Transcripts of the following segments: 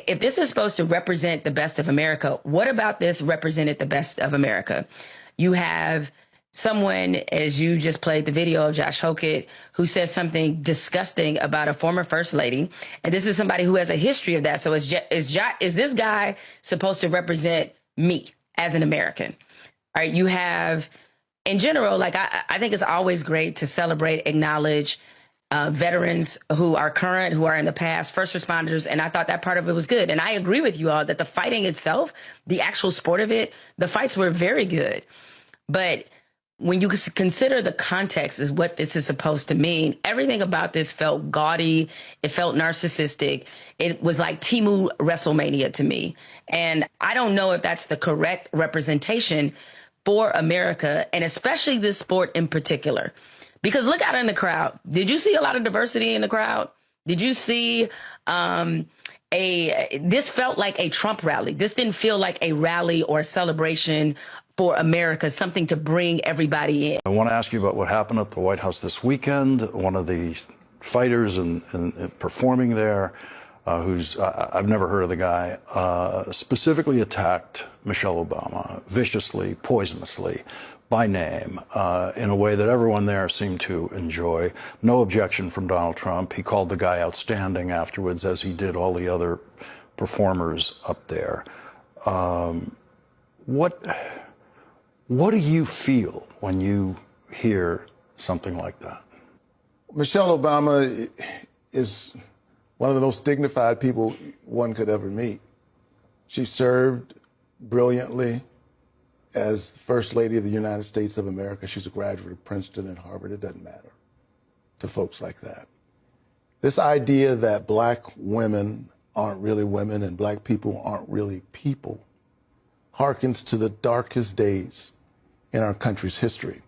if this is supposed to represent the best of America, what about this represented the best of America? You have someone, as you just played the video of Josh Hokit, who says something disgusting about a former first lady. And this is somebody who has a history of that. So is this guy supposed to represent me as an American? All right. You have, in general, like I think it's always great to celebrate, acknowledge veterans who are current, who are in the past, first responders. And I thought that part of it was good. And I agree with you all that the fighting itself, the actual sport of it, the fights were very good. But when you consider the context is what this is supposed to mean, everything about this felt gaudy. It felt narcissistic. It was like Temu WrestleMania to me. And I don't know if that's the correct representation for America, and especially this sport in particular. Because look out in the crowd. Did you see a lot of diversity in the crowd? Did you see this felt like a Trump rally. This didn't feel like a rally or a celebration for America, something to bring everybody in. I want to ask you about what happened at the White House this weekend. One of the fighters and performing there, I've never heard of the guy, specifically attacked Michelle Obama viciously, poisonously, by name, in a way that everyone there seemed to enjoy. No objection from Donald Trump. He called the guy outstanding afterwards, as he did all the other performers up there. What do you feel when you hear something like that? Michelle Obama is one of the most dignified people one could ever meet. She served brilliantly as First Lady of the United States of America. She's a graduate of Princeton and Harvard. It doesn't matter to folks like that. This idea that black women aren't really women and black people aren't really people harkens to the darkest days in our country's history.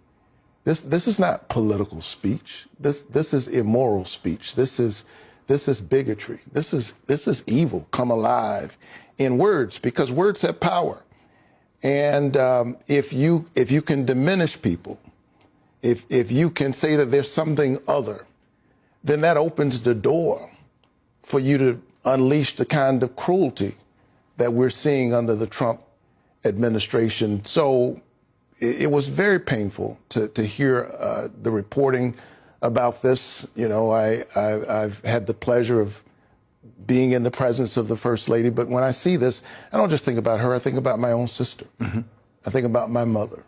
This is not political speech. This is immoral speech. This is bigotry. This is evil come alive in words, because words have power. And if you can diminish people, if you can say that there's something other, then that opens the door for you to unleash the kind of cruelty that we're seeing under the Trump administration. So it was very painful to hear the reporting about this. You know, I've had the pleasure of being in the presence of the First Lady, but when I see this, I don't just think about her, I think about my own sister. Mm-hmm. I think about my mother.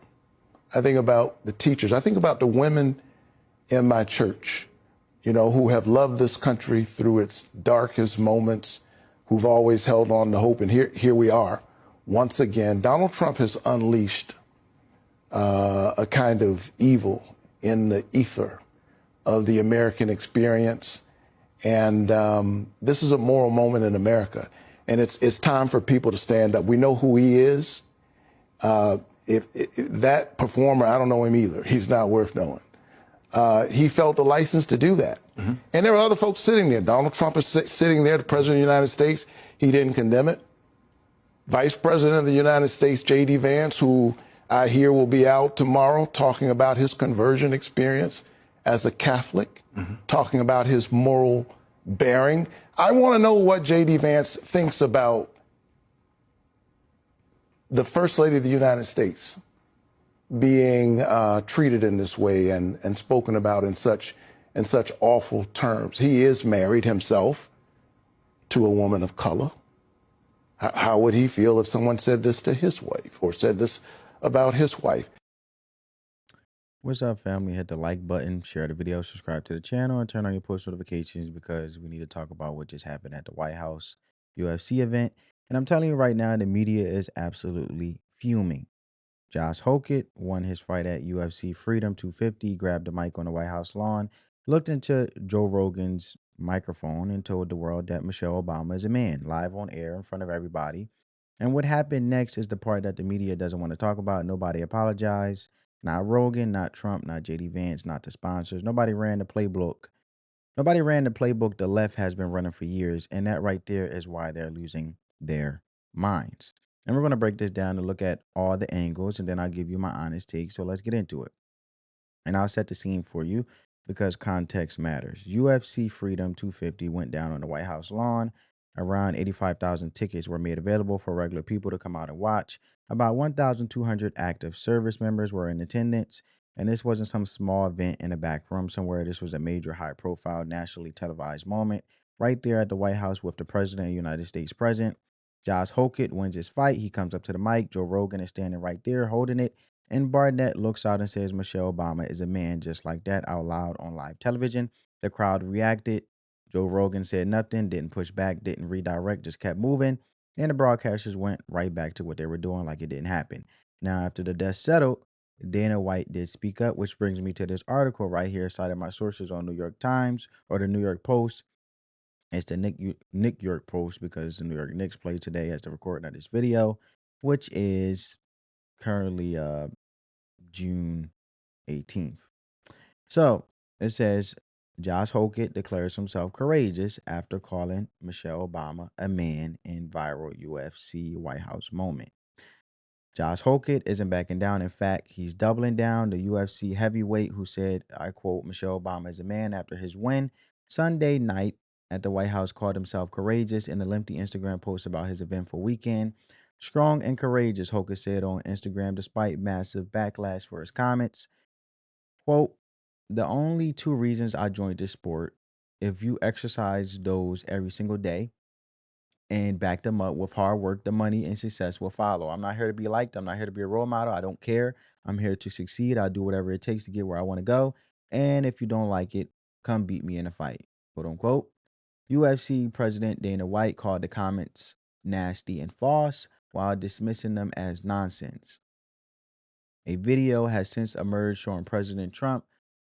I think about the teachers. I think about the women in my church, you know, who have loved this country through its darkest moments, who've always held on to hope. And here we are, once again. Donald Trump has unleashed a kind of evil in the ether of the American experience. And this is a moral moment in America. And it's time for people to stand up. We know who he is. If that performer, I don't know him either. He's not worth knowing. He felt the license to do that. Mm-hmm. And there were other folks sitting there. Donald Trump is sitting there, the President of the United States. He didn't condemn it. Vice President of the United States, J.D. Vance, who I hear will be out tomorrow talking about his conversion experience as a Catholic, mm-hmm. talking about his moral bearing. I want to know what J.D. Vance thinks about the First Lady of the United States being treated in this way and spoken about in such awful terms. He is married himself to a woman of color. How would he feel if someone said this to his wife or said this about his wife? What's up, family? Hit the like button, share the video, subscribe to the channel, and turn on your post notifications, because we need to talk about what just happened at the White House UFC event. And I'm telling you right now, the media is absolutely fuming. Josh Hokit won his fight at UFC Freedom 250, grabbed the mic on the White House lawn, looked into Joe Rogan's microphone, and told the world that Michelle Obama is a man, live on air in front of everybody. And what happened next is the part that the media doesn't want to talk about. Nobody apologized. Not Rogan, not Trump, not J.D. Vance, not the sponsors. Nobody ran the playbook. Nobody ran the playbook the left has been running for years. And that right there is why they're losing their minds. And we're going to break this down to look at all the angles, and then I'll give you my honest take. So let's get into it. And I'll set the scene for you because context matters. UFC Freedom 250 went down on the White House lawn. Around 85,000 tickets were made available for regular people to come out and watch. About 1,200 active service members were in attendance, and this wasn't some small event in a back room somewhere. This was a major, high-profile, nationally televised moment right there at the White House with the President of the United States present. Josh Hokit wins his fight. He comes up to the mic. Joe Rogan is standing right there holding it. And Barnett looks out and says, Michelle Obama is a man, just like that, out loud on live television. The crowd reacted. Joe Rogan said nothing, didn't push back, didn't redirect, just kept moving. And the broadcasters went right back to what they were doing like it didn't happen. Now, after the dust settled, Dana White did speak up, which brings me to this article right here, cited my sources on New York Times or the New York Post. It's the Nick York Post because the New York Knicks played today as the recording of this video, which is currently June 18th. So it says Josh Hokit declares himself courageous after calling Michelle Obama a man in viral UFC White House moment. Josh Hokit isn't backing down. In fact, he's doubling down. The UFC heavyweight who said, I quote, Michelle Obama is a man after his win Sunday night at the White House called himself courageous in a lengthy Instagram post about his eventful weekend. Strong and courageous, Hokit said on Instagram, despite massive backlash for his comments. Quote, the only two reasons I joined this sport, if you exercise those every single day and back them up with hard work, the money and success will follow. I'm not here to be liked. I'm not here to be a role model. I don't care. I'm here to succeed. I'll do whatever it takes to get where I want to go. And if you don't like it, come beat me in a fight, quote unquote. UFC President Dana White called the comments nasty and false while dismissing them as nonsense. A video has since emerged showing President Trump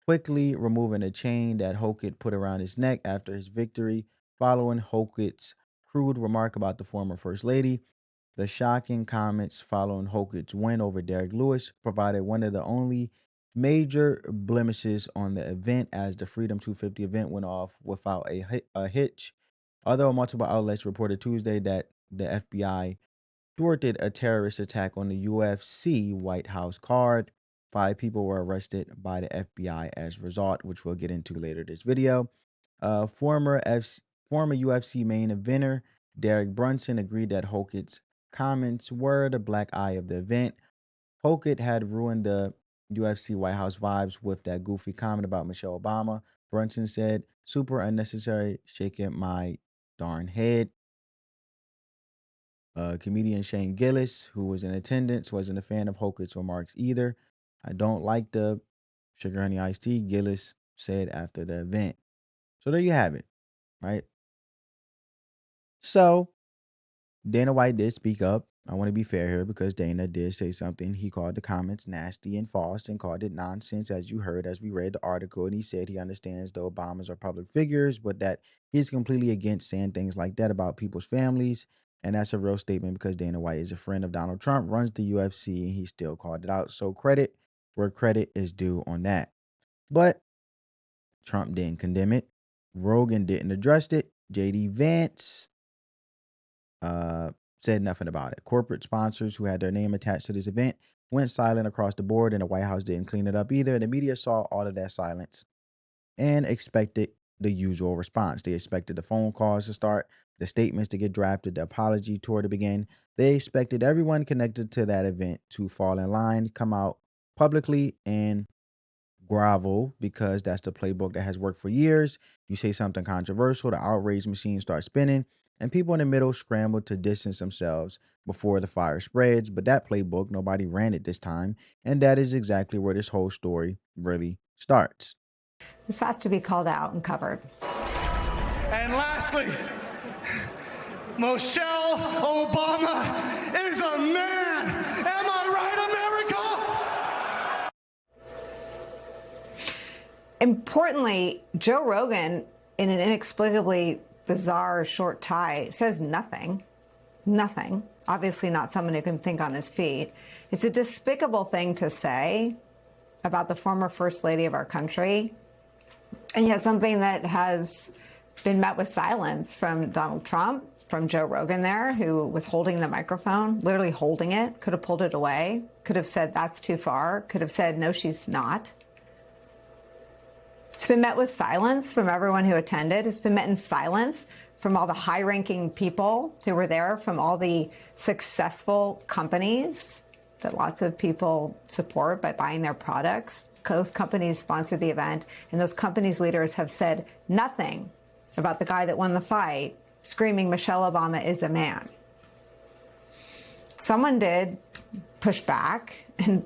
quickly removing a chain that Hokit put around his neck after his victory, following Hokit's crude remark about the former First Lady. The shocking comments following Hokit's win over Derek Lewis provided one of the only major blemishes on the event, as the Freedom 250 event went off without a hitch. Although multiple outlets reported Tuesday that the FBI thwarted a terrorist attack on the UFC White House card. 5 people were arrested by the FBI as a result, which we'll get into later this video. Former UFC main eventer Derek Brunson agreed that Hokit's comments were the black eye of the event. Hokit had ruined the UFC White House vibes with that goofy comment about Michelle Obama. Brunson said, super unnecessary, shaking my darn head. Comedian Shane Gillis, who was in attendance, wasn't a fan of Hokit's remarks either. I don't like the sugar honey iced tea, Gillis said after the event. So there you have it, right? So Dana White did speak up. I want to be fair here because Dana did say something. He called the comments nasty and false and called it nonsense, as you heard, as we read the article. And he said he understands the Obamas are public figures, but that he's completely against saying things like that about people's families. And that's a real statement because Dana White is a friend of Donald Trump, runs the UFC, and he still called it out. So credit where credit is due on that. But Trump didn't condemn it. Rogan didn't address it. JD Vance said nothing about it. Corporate sponsors who had their name attached to this event went silent across the board, and the White House didn't clean it up either. The media saw all of that silence and expected the usual response. They expected the phone calls to start, the statements to get drafted, the apology tour to begin. They expected everyone connected to that event to fall in line, come out publicly and grovel, because that's the playbook that has worked for years. You say something controversial, the outrage machine starts spinning, and people in the middle scramble to distance themselves before the fire spreads. But that playbook, nobody ran it this time, and that is exactly where this whole story really starts. This has to be called out and covered. And lastly, Michelle Obama is a man. Am I right, America? Importantly, Joe Rogan, in an inexplicably bizarre short tie, says nothing. Nothing. Obviously not someone who can think on his feet. It's a despicable thing to say about the former First Lady of our country, and yet something that has been met with silence from Donald Trump, from Joe Rogan there, who was holding the microphone, literally holding it, could have pulled it away, could have said that's too far, could have said no, she's not. It's been met with silence from everyone who attended. It's been met in silence from all the high-ranking people who were there, from all the successful companies that lots of people support by buying their products. Those companies sponsored the event, and those companies' leaders have said nothing about the guy that won the fight, screaming Michelle Obama is a man. Someone did push back, and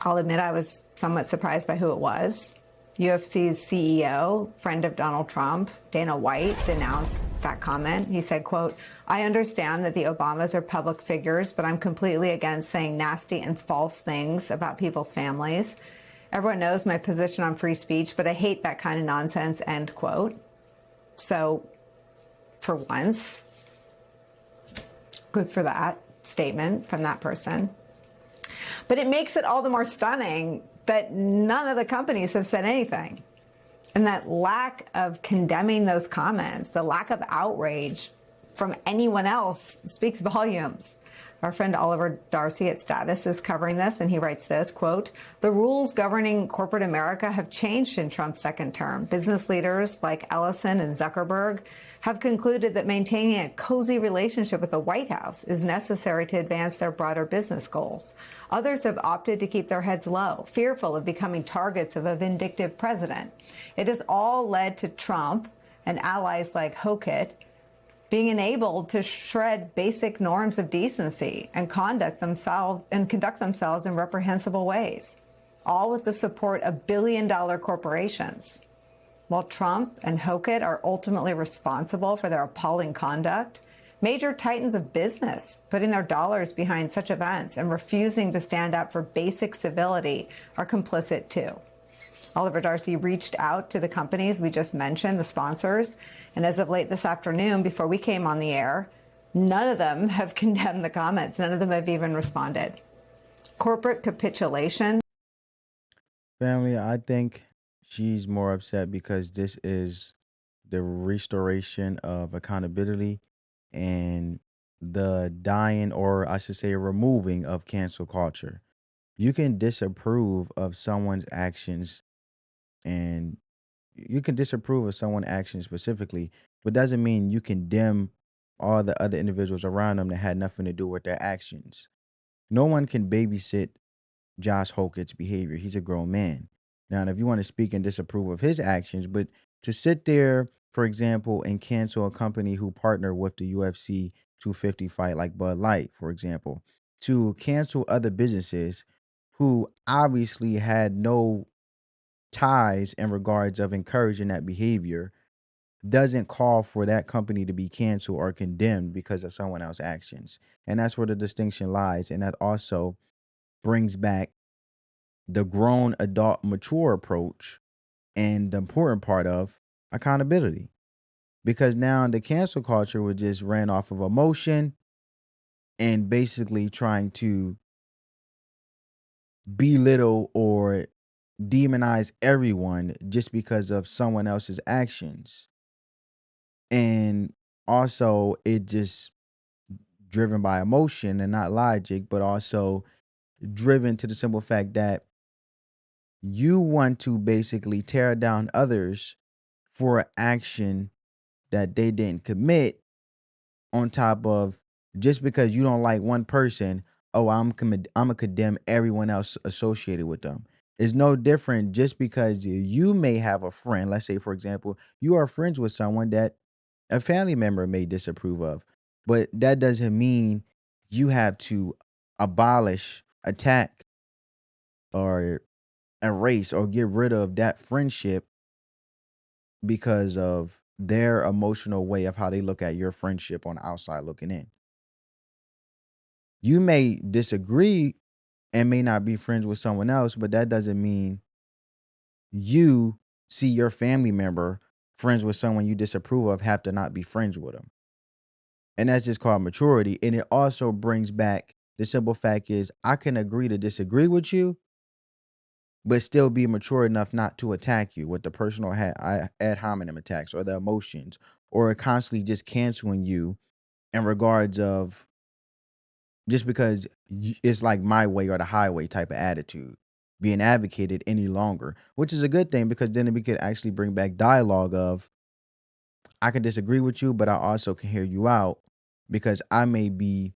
I'll admit I was somewhat surprised by who it was. UFC's CEO, friend of Donald Trump, Dana White, denounced that comment. He said, quote, "I understand that the Obamas are public figures, but I'm completely against saying nasty and false things about people's families. Everyone knows my position on free speech, but I hate that kind of nonsense," end quote. So, for once, good for that statement from that person. But it makes it all the more stunning that none of the companies have said anything. And that lack of condemning those comments, the lack of outrage from anyone else speaks volumes. Our friend Oliver Darcy at Status is covering this, and he writes this, quote, "The rules governing corporate America have changed in Trump's second term. Business leaders like Ellison and Zuckerberg have concluded that maintaining a cozy relationship with the White House is necessary to advance their broader business goals. Others have opted to keep their heads low, fearful of becoming targets of a vindictive president. It has all led to Trump and allies like Hokit being enabled to shred basic norms of decency and conduct themselves in reprehensible ways, all with the support of billion-dollar corporations. While Trump and Hokit are ultimately responsible for their appalling conduct, major titans of business putting their dollars behind such events and refusing to stand up for basic civility are complicit too." Oliver Darcy reached out to the companies we just mentioned, the sponsors, and as of late this afternoon, before we came on the air, none of them have condemned the comments. None of them have even responded. Corporate capitulation. Family, I think she's more upset because this is the restoration of accountability and the dying, or I should say removing, of cancel culture. You can disapprove of someone's actions, and you can disapprove of someone's actions specifically, but doesn't mean you condemn all the other individuals around them that had nothing to do with their actions. No one can babysit Josh Hokit's behavior. He's a grown man. Now, if you want to speak and disapprove of his actions, but to sit there, for example, and cancel a company who partnered with the UFC 250 fight, like Bud Light, for example, to cancel other businesses who obviously had no ties in regards of encouraging that behavior, doesn't call for that company to be canceled or condemned because of someone else's actions. And that's where the distinction lies. And that also brings back the grown adult mature approach and the important part of accountability. Because now the cancel culture was just ran off of emotion and basically trying to belittle or demonize everyone just because of someone else's actions. And also it just driven by emotion and not logic, but also driven to the simple fact that you want to basically tear down others for an action that they didn't commit, on top of just because you don't like one person, oh, I'm gonna condemn everyone else associated with them. It's no different just because you may have a friend. Let's say, for example, you are friends with someone that a family member may disapprove of, but that doesn't mean you have to abolish, attack, or erase or get rid of that friendship because of their emotional way of how they look at your friendship on the outside looking in. You may disagree and may not be friends with someone else, but that doesn't mean you see your family member friends with someone you disapprove of have to not be friends with them. And that's just called maturity. And it also brings back the simple fact is I can agree to disagree with you, but still be mature enough not to attack you with the personal ad hominem attacks or the emotions, or constantly just canceling you in regards of just because it's like my way or the highway type of attitude being advocated any longer, which is a good thing because then we could actually bring back dialogue of I can disagree with you, but I also can hear you out because I may be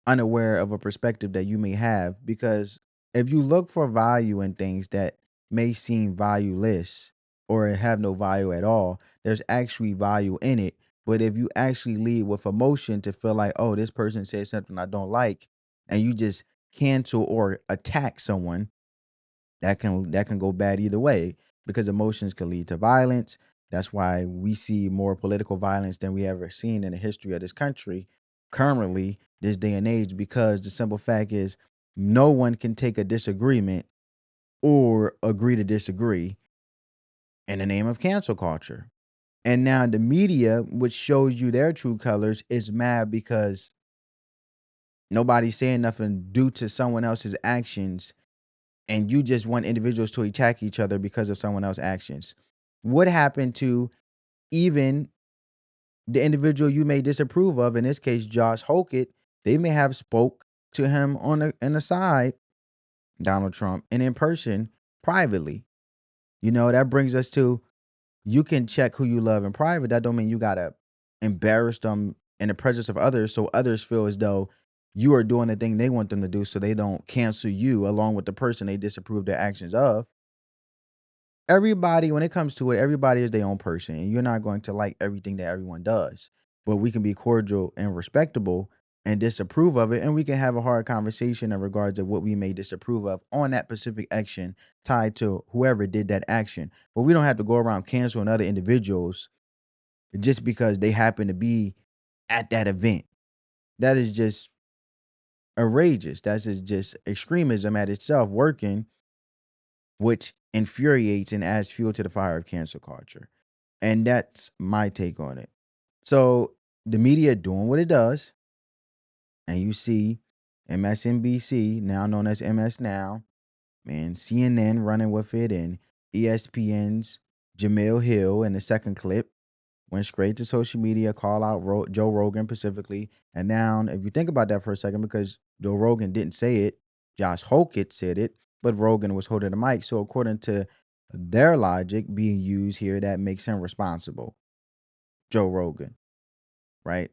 unaware of a perspective that you may have. Because if you look for value in things that may seem valueless or have no value at all, there's actually value in it. But if you actually lead with emotion to feel like, oh, this person said something I don't like, and you just cancel or attack someone, that can go bad either way, because emotions can lead to violence. That's why we see more political violence than we ever seen in the history of this country currently, this day and age, because the simple fact is no one can take a disagreement or agree to disagree in the name of cancel culture. And now the media, which shows you their true colors, is mad because nobody's saying nothing due to someone else's actions, and you just want individuals to attack each other because of someone else's actions. What happened to even the individual you may disapprove of, in this case, Josh Hokit? They may have spoke to him on the side, Donald Trump, and in person privately. That brings us to, you can check who you love in private. That don't mean you gotta embarrass them in the presence of others, so others feel as though you are doing the thing they want them to do, so they don't cancel you along with the person they disapprove their actions of. Everybody, when it comes to it, everybody is their own person, and you're not going to like everything that everyone does. But we can be cordial and respectable and disapprove of it, and we can have a hard conversation in regards of what we may disapprove of on that specific action tied to whoever did that action. But we don't have to go around canceling other individuals just because they happen to be at that event. That is just outrageous. That's just extremism at itself working, which infuriates and adds fuel to the fire of cancel culture. And that's my take on it. So the media doing what it does, and you see MSNBC, now known as MS Now, and CNN running with it, and ESPN's Jamil Hill in the second clip went straight to social media, call out Joe Rogan specifically. And now, if you think about that for a second, because Joe Rogan didn't say it, Josh Hokit said it, but Rogan was holding the mic. So according to their logic being used here, that makes him responsible. Joe Rogan, right?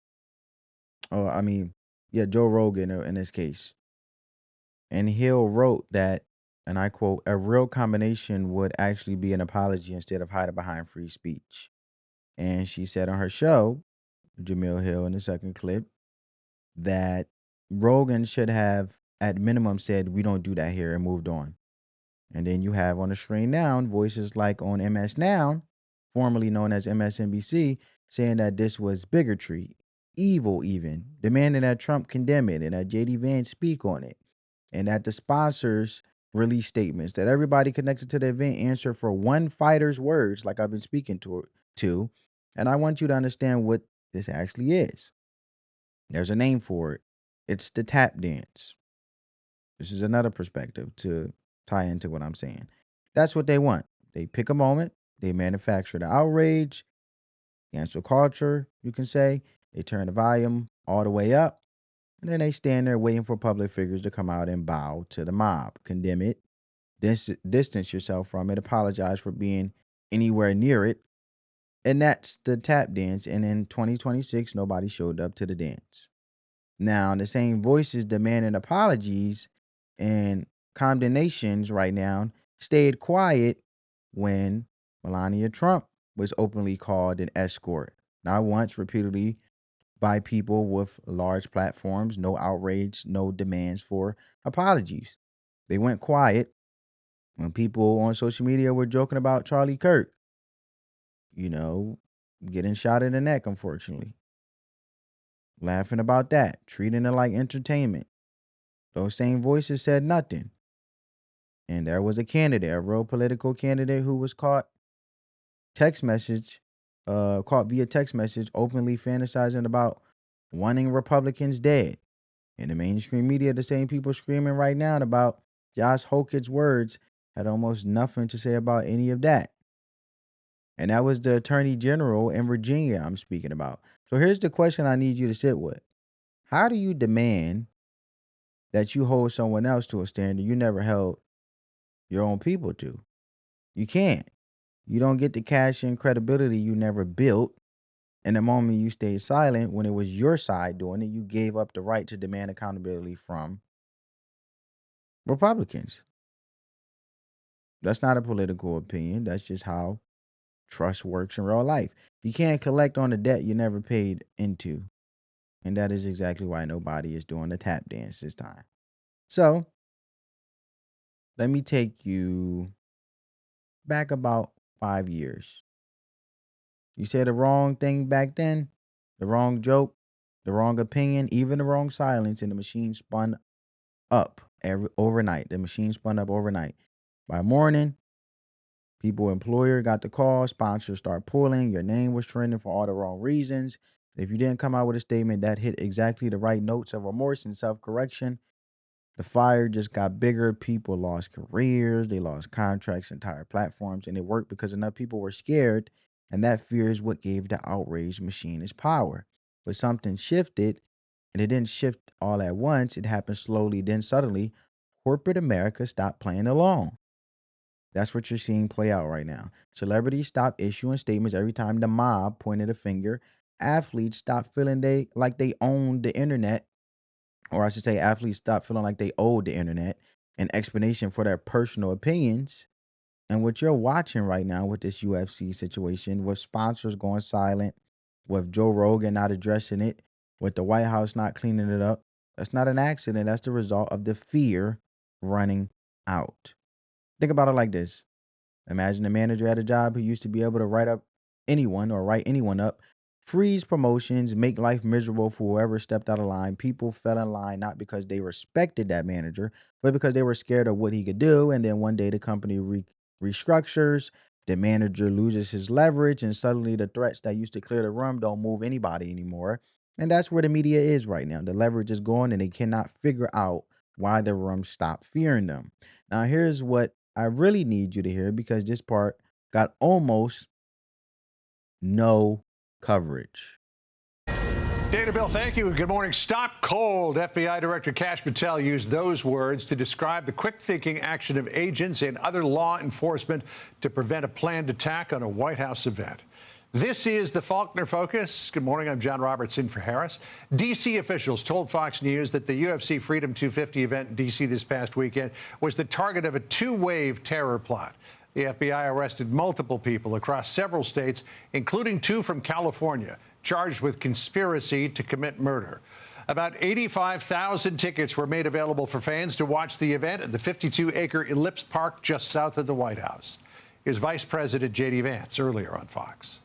Oh, I mean, yeah, Joe Rogan in this case. And Hill wrote that, and I quote, a real combination would actually be an apology instead of hiding behind free speech. And she said on her show, Jamil Hill in the second clip, that Rogan should have at minimum said, we don't do that here, and moved on. And then you have on the screen now voices like on MS Now, formerly known as MSNBC, saying that this was bigotry, evil even, demanding that Trump condemn it and that JD Vance speak on it, and that the sponsors release statements, that everybody connected to the event answer for one fighter's words, like I've been speaking to. And I want you to understand what this actually is. There's a name for it. It's the tap dance. This is another perspective to tie into what I'm saying. That's what they want. They pick a moment, they manufacture the outrage, cancel culture, you can say. They turn the volume all the way up, and then they stand there waiting for public figures to come out and bow to the mob, condemn it, distance yourself from it, apologize for being anywhere near it. And that's the tap dance. And in 2026, nobody showed up to the dance. Now, the same voices demanding apologies and condemnations right now stayed quiet when Melania Trump was openly called an escort. Not once, repeatedly, by people with large platforms, no outrage, no demands for apologies. They went quiet when people on social media were joking about Charlie Kirk, getting shot in the neck, unfortunately. Laughing about that, treating it like entertainment. Those same voices said nothing. And there was a candidate, a real political candidate, who was caught via text message, openly fantasizing about wanting Republicans dead. In the mainstream media, the same people screaming right now about Josh Hokit's words had almost nothing to say about any of that. And that was the attorney general in Virginia I'm speaking about. So here's the question I need you to sit with. How do you demand that you hold someone else to a standard you never held your own people to? You can't. You don't get the cash and credibility you never built. And the moment you stayed silent when it was your side doing it, you gave up the right to demand accountability from Republicans. That's not a political opinion. That's just how trust works in real life. You can't collect on a debt you never paid into. And that is exactly why nobody is doing the tap dance this time. So let me take you back about 5 years. You said the wrong thing back then, the wrong joke, the wrong opinion, even the wrong silence, and the machine spun up overnight. The machine spun up overnight. By morning, employer got the call, sponsors start pulling, your name was trending for all the wrong reasons. If you didn't come out with a statement that hit exactly the right notes of remorse and self-correction, the fire just got bigger. People lost careers, they lost contracts, entire platforms, and it worked because enough people were scared, and that fear is what gave the outraged machine its power. But something shifted, and it didn't shift all at once. It happened slowly, then suddenly, corporate America stopped playing along. That's what you're seeing play out right now. Celebrities stopped issuing statements every time the mob pointed a finger. Athletes stopped feeling like they owned the internet, or I should say athletes stopped feeling like they owed the internet an explanation for their personal opinions. And what you're watching right now with this UFC situation, with sponsors going silent, with Joe Rogan not addressing it, with the White House not cleaning it up, that's not an accident. That's the result of the fear running out. Think about it like this. Imagine a manager at a job who used to be able to write anyone up, freeze promotions, make life miserable for whoever stepped out of line. People fell in line not because they respected that manager, but because they were scared of what he could do. And then one day the company restructures, the manager loses his leverage, and suddenly the threats that used to clear the room don't move anybody anymore. And that's where the media is right now. The leverage is gone, and they cannot figure out why the room stopped fearing them. Now, here's what I really need you to hear, because this part got almost no coverage. Dana Bill, thank you. Good morning. Stop cold. FBI Director Kash Patel used those words to describe the quick-thinking action of agents and other law enforcement to prevent a planned attack on a White House event. This is the Faulkner Focus. Good morning. I'm John Roberts in for Harris. D.C. officials told Fox News that the UFC Freedom 250 event in D.C. this past weekend was the target of a two-wave terror plot. The FBI arrested multiple people across several states, including 2 from California, charged with conspiracy to commit murder. About 85,000 tickets were made available for fans to watch the event at the 52-acre Ellipse Park just south of the White House. Here's Vice President J.D. Vance earlier on Fox.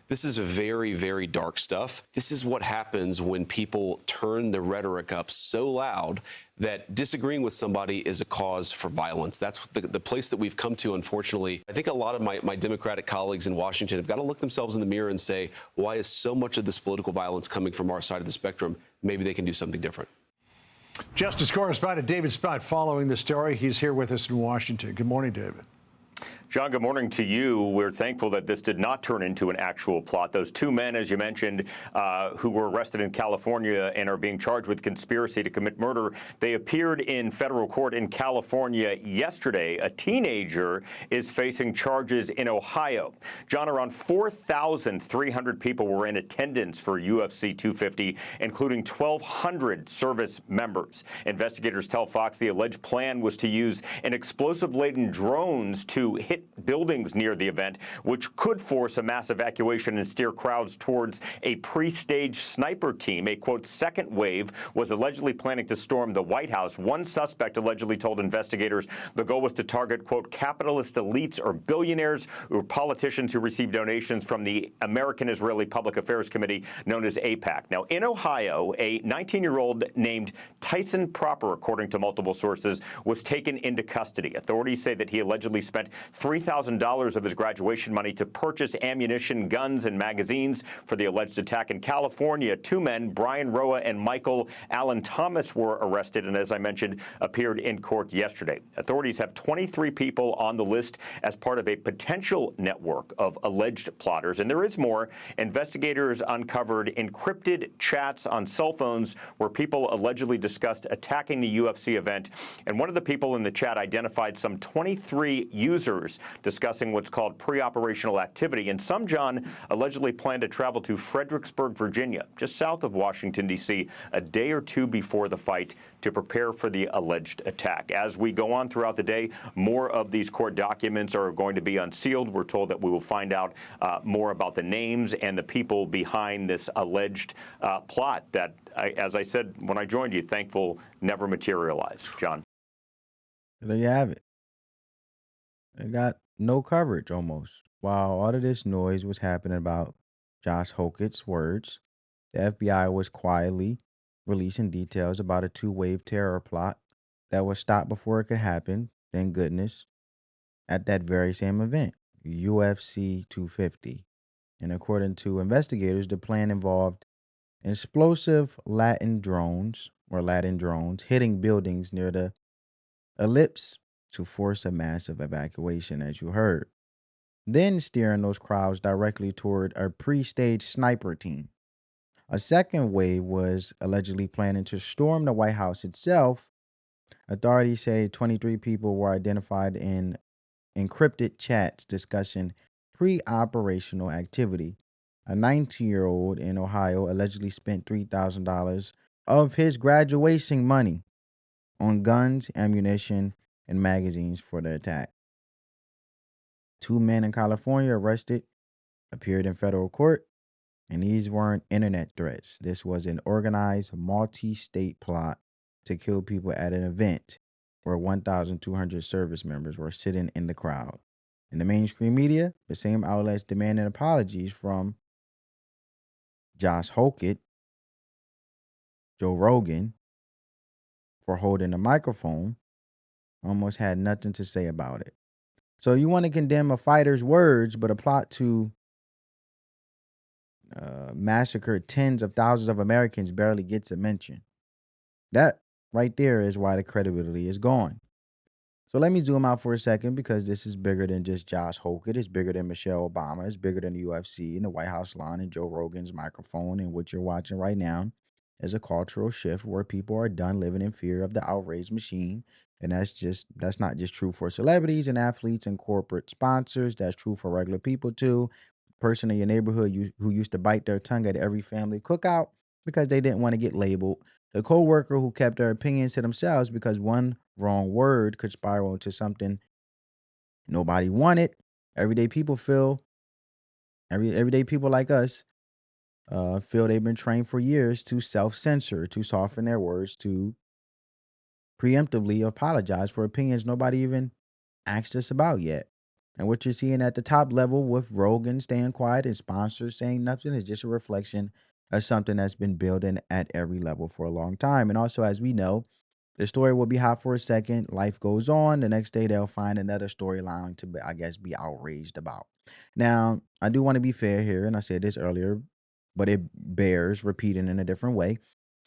This is very, very dark stuff. This is what happens when people turn the rhetoric up so loud that disagreeing with somebody is a cause for violence. That's the place that we've come to, unfortunately. I think a lot of my Democratic colleagues in Washington have got to look themselves in the mirror and say, why is so much of this political violence coming from our side of the spectrum? Maybe they can do something different. Justice correspondent David Spott following the story. He's here with us in Washington. Good morning, David. John, good morning to you. We're thankful that this did not turn into an actual plot. Those 2 men, as you mentioned, who were arrested in California and are being charged with conspiracy to commit murder, they appeared in federal court in California yesterday. A teenager is facing charges in Ohio. John, around 4,300 people were in attendance for UFC 250, including 1,200 service members. Investigators tell Fox the alleged plan was to use an explosive-laden drones to hit buildings near the event, which could force a mass evacuation and steer crowds towards a pre-staged sniper team. A, quote, second wave was allegedly planning to storm the White House. One suspect allegedly told investigators the goal was to target, quote, capitalist elites or billionaires or politicians who received donations from the American-Israeli Public Affairs Committee, known as AIPAC. Now, in Ohio, a 19-year-old named Tyson Proper, according to multiple sources, was taken into custody. Authorities say that he allegedly spent $3,000 of his graduation money to purchase ammunition, guns, and magazines for the alleged attack. In California, 2 men, Brian Roa and Michael Allen Thomas, were arrested and, as I mentioned, appeared in court yesterday. Authorities have 23 people on the list as part of a potential network of alleged plotters. And there is more. Investigators uncovered encrypted chats on cell phones where people allegedly discussed attacking the UFC event. And one of the people in the chat identified some 23 users leaders discussing what's called pre-operational activity. And some, John, allegedly plan to travel to Fredericksburg, Virginia, just south of Washington, D.C., a day or two before the fight to prepare for the alleged attack. As we go on throughout the day, more of these court documents are going to be unsealed. We're told that we will find out more about the names and the people behind this alleged plot that, as I said when I joined you, thankful never materialized. John. There you have it. It got no coverage almost. While all of this noise was happening about Josh Hokit's words, the FBI was quietly releasing details about a two-wave terror plot that was stopped before it could happen, thank goodness, at that very same event, UFC 250. And according to investigators, the plan involved explosive Latin drones hitting buildings near the ellipse to force a massive evacuation, as you heard. Then steering those crowds directly toward a pre-staged sniper team. A second wave was allegedly planning to storm the White House itself. Authorities say 23 people were identified in encrypted chats discussing pre-operational activity. A 19-year-old in Ohio allegedly spent $3,000 of his graduation money on guns, ammunition, and magazines for the attack. 2 men in California arrested appeared in federal court, and these weren't internet threats. This was an organized multi-state plot to kill people at an event where 1,200 service members were sitting in the crowd. In the mainstream media, the same outlets demanding apologies from Josh Hokit, Joe Rogan, for holding a microphone, almost had nothing to say about it. So you want to condemn a fighter's words, but a plot to massacre tens of thousands of Americans barely gets a mention. That right there is why the credibility is gone. So let me zoom out for a second, because this is bigger than just Josh Hokit. It's bigger than Michelle Obama. It's bigger than the UFC and the White House lawn and Joe Rogan's microphone. And what you're watching right now is a cultural shift where people are done living in fear of the outrage machine. And that's not just true for celebrities and athletes and corporate sponsors. That's true for regular people too. Person in your neighborhood who used to bite their tongue at every family cookout because they didn't want to get labeled. The coworker who kept their opinions to themselves because one wrong word could spiral into something nobody wanted. Everyday people everyday people like us feel they've been trained for years to self-censor, to soften their words, to preemptively apologize for opinions nobody even asked us about yet. And what you're seeing at the top level with Rogan staying quiet and sponsors saying nothing is just a reflection of something that's been building at every level for a long time. And also, as we know, the story will be hot for a second. Life goes on. The next day, they'll find another storyline to, be outraged about. Now, I do want to be fair here, and I said this earlier, but it bears repeating in a different way.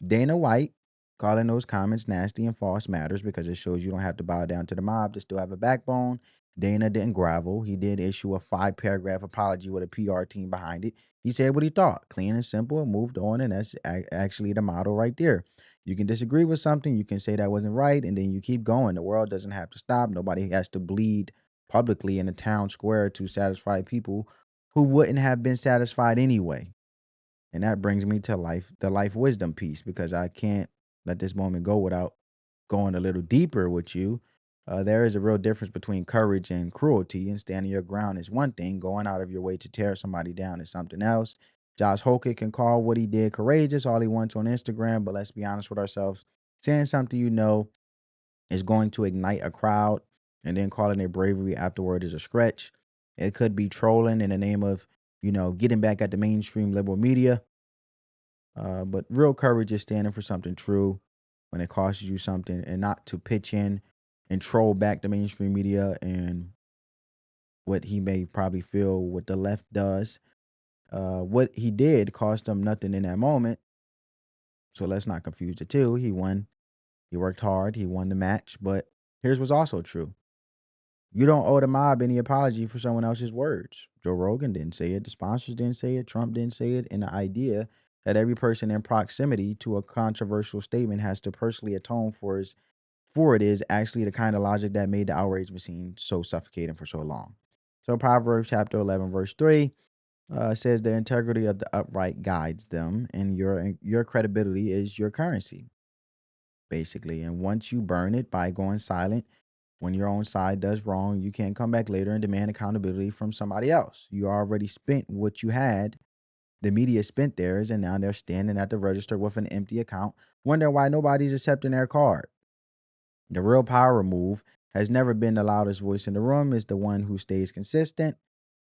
Dana White calling those comments nasty and false matters because it shows you don't have to bow down to the mob to still have a backbone. Dana didn't grovel. He did issue a 5-paragraph apology with a PR team behind it. He said what he thought, clean and simple, and moved on, and that's actually the motto right there. You can disagree with something, you can say that wasn't right, and then you keep going. The world doesn't have to stop. Nobody has to bleed publicly in a town square to satisfy people who wouldn't have been satisfied anyway. And that brings me to the life wisdom piece, because I can't let this moment go without going a little deeper with you. There is a real difference between courage and cruelty, and standing your ground is one thing. Going out of your way to tear somebody down is something else. Josh Hokit can call what he did courageous all he wants on Instagram, but let's be honest with ourselves. Saying something is going to ignite a crowd and then calling it bravery afterward is a stretch. It could be trolling in the name of, getting back at the mainstream liberal media. But real courage is standing for something true when it costs you something, and not to pitch in and troll back the mainstream media and what he may probably feel what the left does. What he did cost him nothing in that moment. So let's not confuse the two. He won. He worked hard. He won the match. But here's what's also true. You don't owe the mob any apology for someone else's words. Joe Rogan didn't say it. The sponsors didn't say it. Trump didn't say it. And the idea that every person in proximity to a controversial statement has to personally atone for his for it is actually the kind of logic that made the outrage machine so suffocating for so long. So Proverbs chapter 11, verse 3 says the integrity of the upright guides them, and your credibility is your currency, basically. And once you burn it by going silent, when your own side does wrong, you can't come back later and demand accountability from somebody else. You already spent what you had. The media spent theirs, and now they're standing at the register with an empty account, wondering why nobody's accepting their card. The real power move has never been the loudest voice in the room. It's the one who stays consistent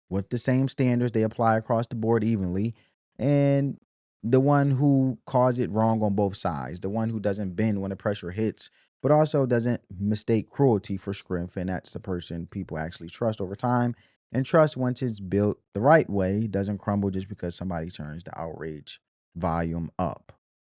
with the same standards they apply across the board evenly, and the one who calls it wrong on both sides, the one who doesn't bend when the pressure hits, but also doesn't mistake cruelty for strength. And that's the person people actually trust over time. And trust, once it's built the right way, doesn't crumble just because somebody turns the outrage volume up.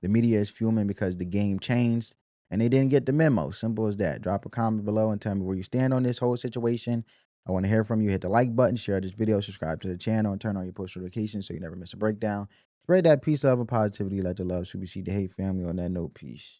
The media is fuming because the game changed and they didn't get the memo. Simple as that. Drop a comment below and tell me where you stand on this whole situation. I want to hear from you. Hit the like button, share this video, subscribe to the channel, and turn on your post notifications so you never miss a breakdown. Spread that peace, love, and positivity. Let the love supersede the hate, family. On that note, peace.